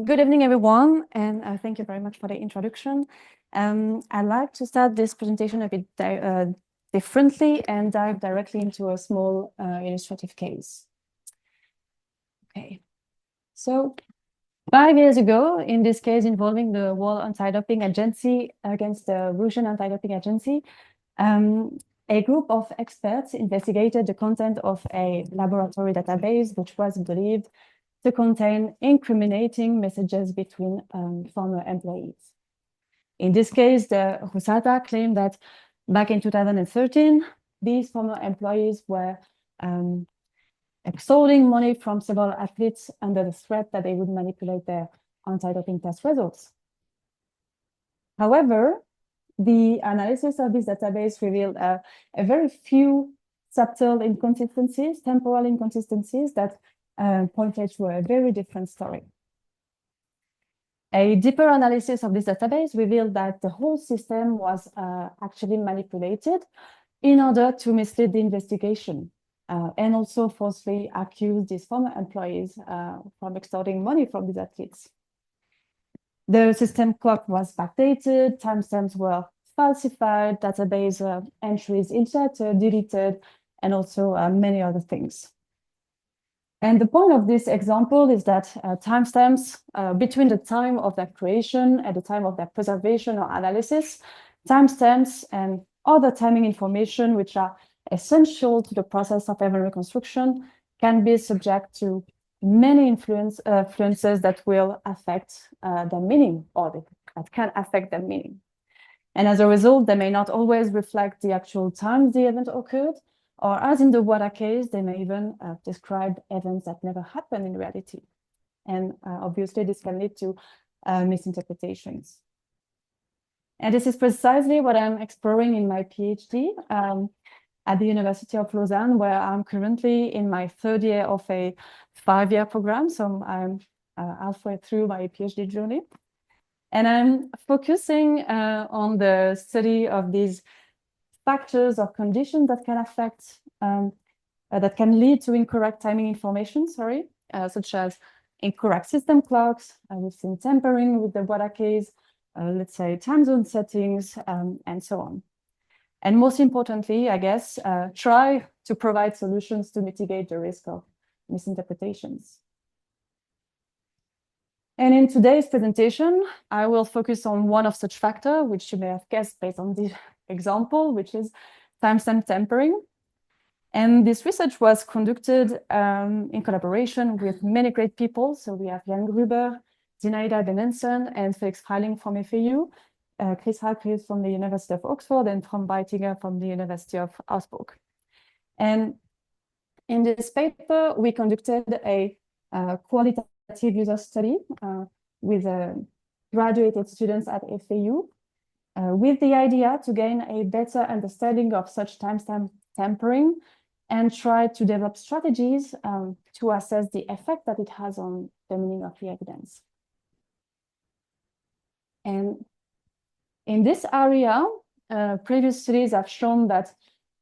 Good evening, everyone, and thank you very much for the introduction. I'd like to start this presentation a bit differently and dive directly into a small illustrative case. Okay, so 5 years ago, in this case involving the World Anti-Doping Agency against the Russian Anti-Doping Agency, a group of experts investigated the content of a laboratory database which was believed to contain incriminating messages between former employees. In this case, the Rusata claimed that back in 2013, these former employees were extorting money from several athletes under the threat that they would manipulate their anti-doping test results. However, the analysis of this database revealed a very few subtle inconsistencies, temporal inconsistencies that pointed to a very different story. A deeper analysis of this database revealed that the whole system was actually manipulated in order to mislead the investigation and also falsely accuse these former employees from extorting money from these athletes. The system clock was backdated, timestamps were falsified, database entries inserted, deleted, and also many other things. And the point of this example is that timestamps between the time of their creation and the time of their preservation or analysis, timestamps and other timing information which are essential to the process of event reconstruction can be subject to many influences that will affect their meaning or that can affect their meaning. And as a result, they may not always reflect the actual time the event occurred, or as in the WADA case, they may even describe events that never happened in reality. And obviously, this can lead to misinterpretations. And this is precisely what I'm exploring in my PhD at the University of Lausanne, where I'm currently in my third year of a 5-year program. So I'm halfway through my PhD journey. And I'm focusing on the study of these factors or conditions that can affect, that can lead to incorrect timing information, such as incorrect system clocks. We've seen tampering with the WADA case, let's say time zone settings, and so on. And most importantly, I guess, try to provide solutions to mitigate the risk of misinterpretations. And in today's presentation, I will focus on one of such factors, which you may have guessed based on this example, which is timestamp tampering. And this research was conducted in collaboration with many great people. So we have Gruber, Zinaida, Benenson, and Felix Freiling from FAU, Chris Hargreaves from the University of Oxford, and from Breitinger from the University of Augsburg. And in this paper, we conducted a qualitative user study with graduated students at FAU with the idea to gain a better understanding of such timestamp tampering and try to develop strategies to assess the effect that it has on the meaning of the evidence. And in this area, previous studies have shown that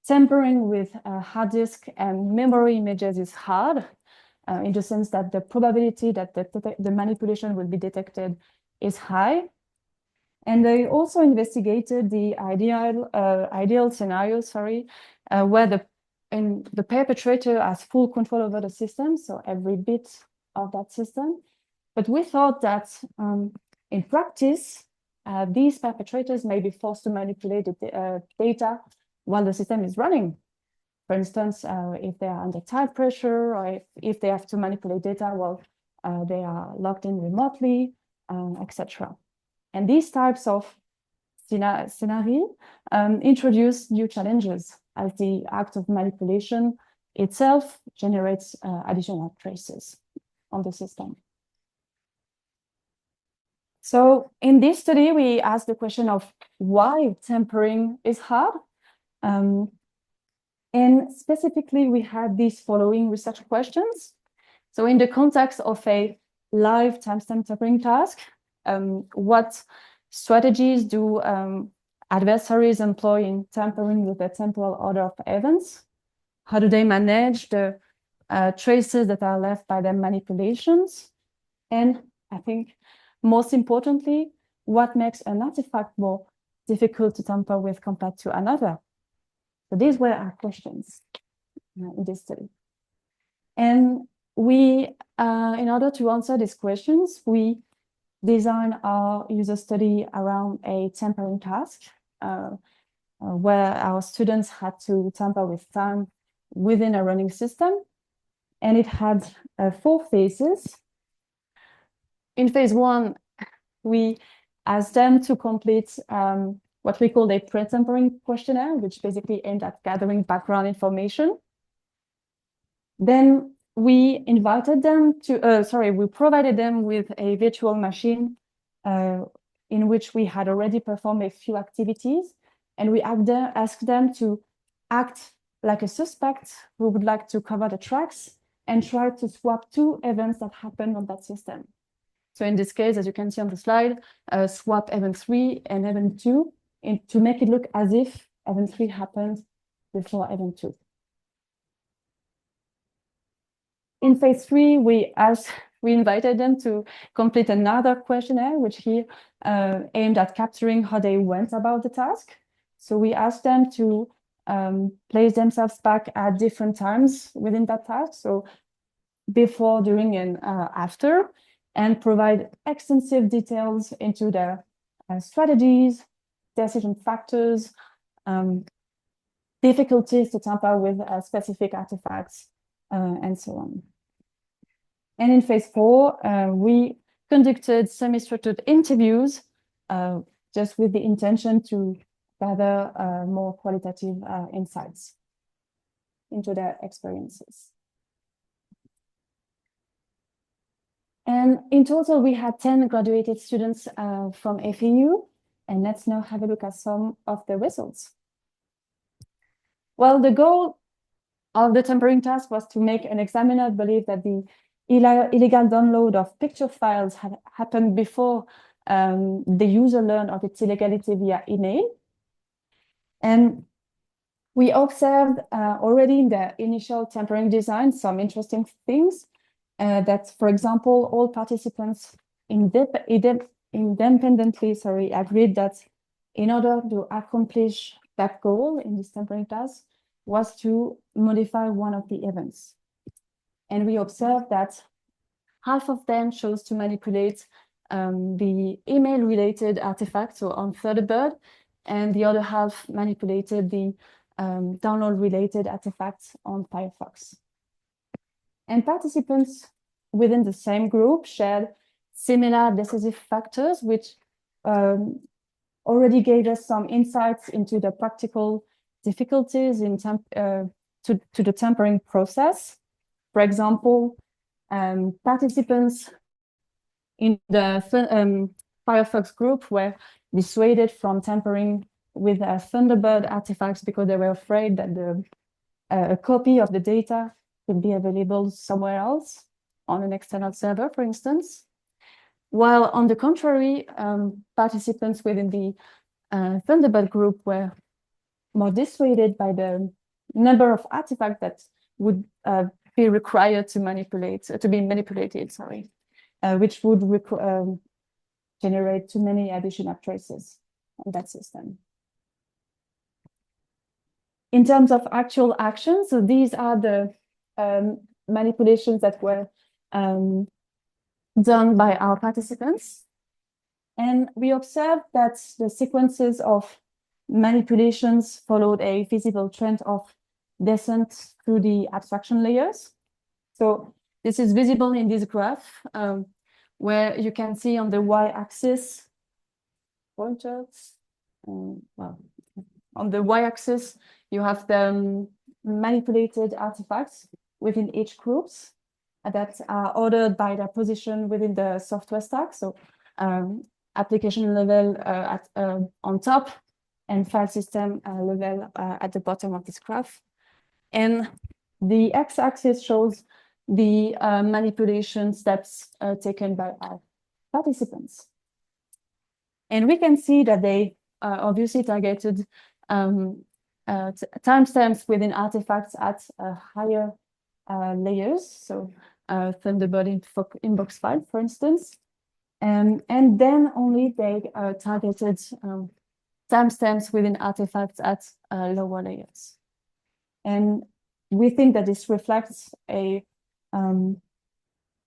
tampering with hard disk and memory images is hard, in the sense that the probability that the manipulation will be detected is high. And they also investigated the ideal scenario, where the perpetrator has full control over the system, so every bit of that system. But we thought that in practice, these perpetrators may be forced to manipulate the data while the system is running. For instance, if they are under tight pressure, or if they have to manipulate data while they are logged in remotely, etc. And these types of scenarios introduce new challenges, as the act of manipulation itself generates additional traces on the system. So in this study, we asked the question of why tampering is hard. And specifically, we had these following research questions. So in the context of a live timestamp tampering task, what strategies do adversaries employ in tampering with the temporal order of events? How do they manage the traces that are left by their manipulations? And I think most importantly, what makes an artifact more difficult to tamper with compared to another? So these were our questions in this study. And we, in order to answer these questions, we designed our user study around a tampering task, where our students had to tamper with time within a running system. And it had 4 phases. In phase 1, we asked them to complete what we called a pre-tampering questionnaire, which basically aimed at gathering background information. Then we invited them to, we provided them with a virtual machine in which we had already performed a few activities. And we asked them to act like a suspect who would like to cover the tracks and try to swap 2 events that happened on that system. So in this case, as you can see on the slide, swap event 3 and event 2 to make it look as if event 3 happened before event 2. In phase 3, we invited them to complete another questionnaire, which here aimed at capturing how they went about the task. So we asked them to place themselves back at different times within that task, so before, during, and after, and provide extensive details into their strategies, decision factors, difficulties to tamper with specific artifacts, and so on. And in phase 4, we conducted semi-structured interviews just with the intention to gather more qualitative insights into their experiences. And in total, we had 10 graduated students from FAU, and let's now have a look at some of the results. Well, the goal of the tampering task was to make an examiner believe that the illegal download of picture files had happened before the user learned of its illegality via email. And we observed already in the initial tampering design some interesting things. That, for example, all participants independently agreed that in order to accomplish that goal in this tampering task was to modify one of the events. And we observed that half of them chose to manipulate the email-related artifacts, so on Thunderbird, and the other half manipulated the download-related artifacts on Firefox. And participants within the same group shared similar decisive factors, which already gave us some insights into the practical difficulties in to the tampering process. For example, participants in the Firefox group were dissuaded from tampering with Thunderbird artifacts because they were afraid that a copy of the data could be available somewhere else on an external server, for instance. While on the contrary, participants within the Thunderbird group were more dissuaded by the number of artifacts that would be required to be manipulated, which would generate too many additional traces on that system. In terms of actual actions, so these are the manipulations that were done by our participants. And we observed that the sequences of manipulations followed a visible trend of descent through the abstraction layers. So this is visible in this graph, where you can see on the y-axis pointers. Well, on the y-axis, you have the manipulated artifacts within each groups that are ordered by their position within the software stack. So application level on top and file system level at the bottom of this graph. And the x-axis shows the manipulation steps taken by our participants. And we can see that they obviously targeted timestamps within artifacts at higher layers. So Thunderbird inbox file, for instance. And then only they targeted timestamps within artifacts at lower layers. And we think that this reflects the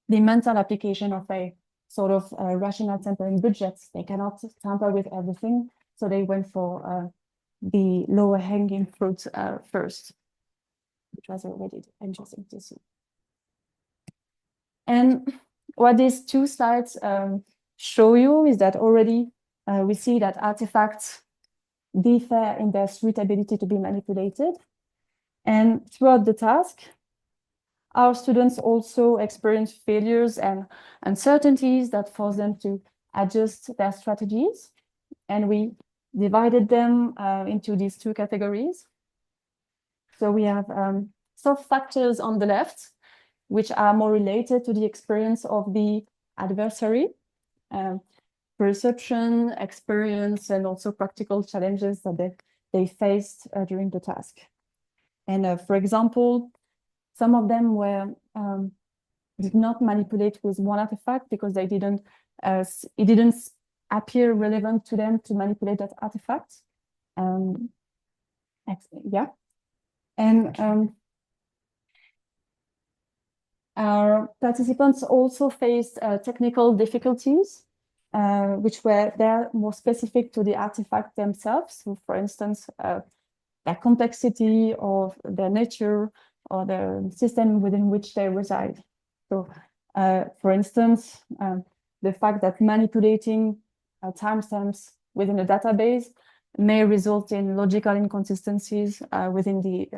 mental application of a sort of rational tampering budgets. They cannot tamper with everything, so they went for the lower hanging fruit first, which was already interesting to see. And what these two slides show you is that already we see that artifacts differ in their suitability to be manipulated. And throughout the task, our students also experience failures and uncertainties that force them to adjust their strategies. And we divided them into these two categories. So we have soft factors on the left, which are more related to the experience of the adversary, perception, experience, and also practical challenges that they faced during the task. And for example, some of them did not manipulate with one artifact because it didn't appear relevant to them to manipulate that artifact. Yeah. And our participants also faced technical difficulties, which were more specific to the artifact themselves. So, for instance, their complexity or their nature or the system within which they reside. So, for instance, the fact that manipulating timestamps within a database may result in logical inconsistencies within the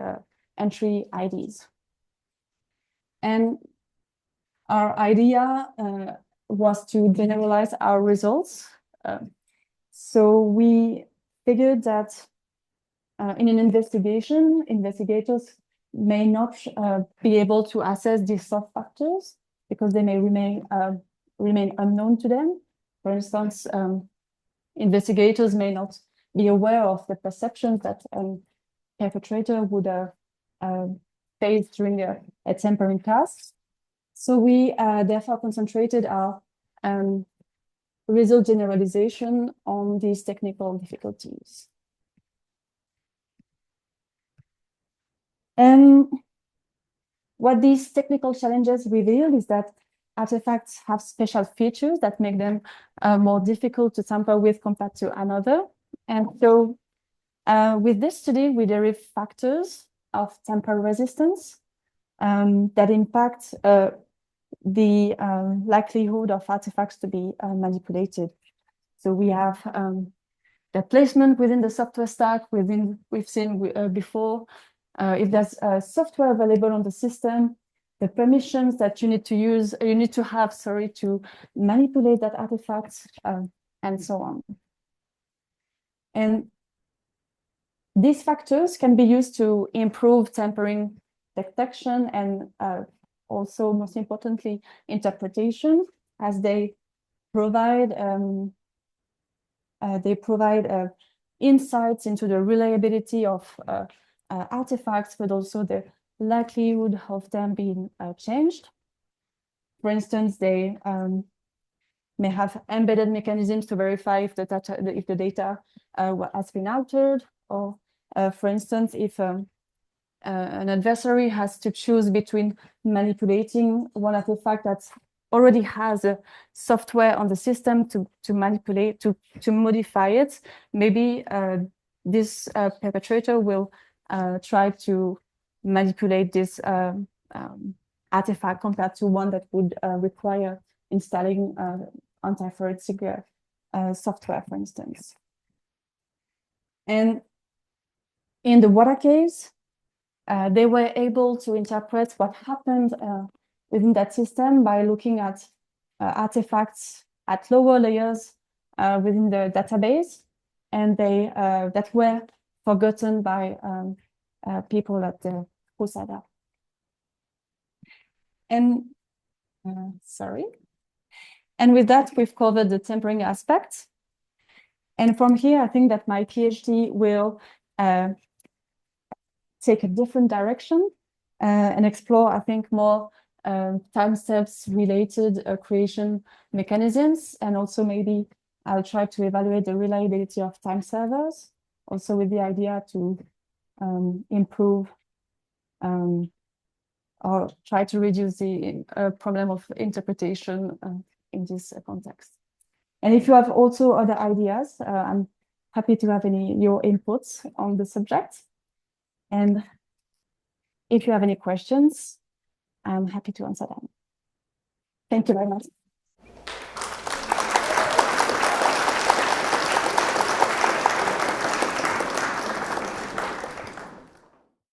entry IDs. And our idea was to generalize our results. So we figured that in an investigation, investigators may not be able to assess these soft factors because they may remain unknown to them. For instance, investigators may not be aware of the perceptions that a perpetrator would face during a tampering task. So we therefore concentrated our result generalization on these technical difficulties. And what these technical challenges reveal is that artifacts have special features that make them more difficult to tamper with compared to another. And so with this study, we derive factors of tamper resistance that impact the likelihood of artifacts to be manipulated. So we have the placement within the software stack. We've seen before, if there's software available on the system, the permissions that you need to have to manipulate that artifact, and so on. And these factors can be used to improve tampering detection and also, most importantly, interpretation, as they provide insights into the reliability of artifacts, but also the likelihood of them being changed. For instance, they may have embedded mechanisms to verify if the data has been altered, or for instance, if an adversary has to choose between manipulating one artifact that already has a software on the system to manipulate, to modify it, maybe this perpetrator will try to manipulate this artifact compared to one that would require installing anti-forensic software, for instance. And in the water case, they were able to interpret what happened within that system by looking at artifacts at lower layers within the database, and they that were forgotten by people at the Zinaida. And sorry. And with that, we've covered the tampering aspect. And from here, I think that my PhD will take a different direction and explore, I think, more time steps related creation mechanisms, and also maybe I'll try to evaluate the reliability of time servers, also with the idea to improve or try to reduce the problem of interpretation in this context. And if you have also other ideas, I'm happy to have your inputs on the subject. And if you have any questions, I'm happy to answer them. Thank you very much.